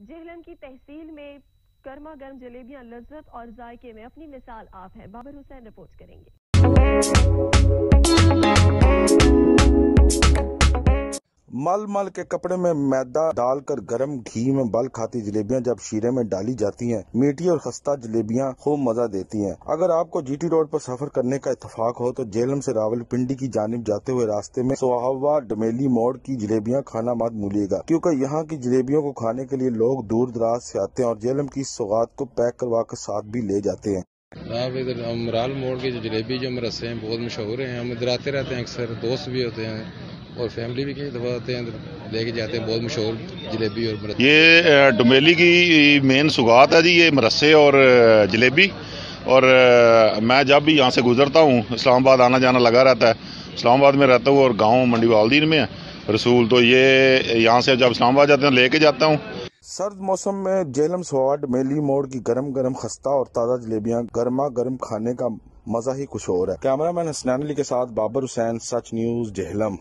جہلم کی تحصیل میں گرما گرم جلیبیاں لذت اور ذائقے میں اپنی مثال آپ ہیں۔ بابر حسین رپورٹ کریں گے۔ مل مل کے کپڑے میں میدا ڈال کر گرم گھی میں بل کھاتی جلیبیاں جب شیرے میں ڈالی جاتی ہیں، میٹھی اور خستہ جلیبیاں خوب مزہ دیتی ہیں۔ اگر آپ کو جی ٹی روڈ پر سفر کرنے کا اتفاق ہو تو جہلم سے راولپنڈی کی جانب جاتے ہوئے راستے میں سوہاوا ڈمیلی موڑ کی جلیبیاں کھانا مت بھولیے گا، کیونکہ یہاں کی جلیبیوں کو کھانے کے لیے لوگ دور دراز سے آتے ہیں اور جہلم کی سوغات کو پیک کروا کر ساتھ بھی لے جاتے ہیں۔ آپ ادھر امرال موڑ کی جو جلیبی جو مرسے ہیں بہت مشہور ہیں، ہم ادھر آتے رہتے ہیں، اکثر دوست بھی ہوتے ہیں اور فیملی بھی کئی دفعہ آتے ہیں، لے کے جاتے ہیں۔ بہت مشہور جلیبی اور مرسے، یہ ڈومیلی کی مین سوغات ہے جی، یہ مرسے اور جلیبی۔ اور میں جب بھی یہاں سے گزرتا ہوں، اسلام آباد آنا جانا لگا رہتا ہے، اسلام آباد میں رہتا ہوں اور گاؤں منڈی والدین میں ہے رسول، تو یہ یہاں سے جب اسلام آباد جاتے ہیں لے کے جاتا ہوں۔ سرد موسم میں جہلم سوہاوا ڈمیلی موڑ کی گرم گرم خستہ اور تازہ جلیبیاں گرما گرم کھانے کا مزہ ہی کچھ اور ہے۔ کیمرہ مین حسنین علی کے ساتھ بابر حسین، سچ نیوز، جہلم۔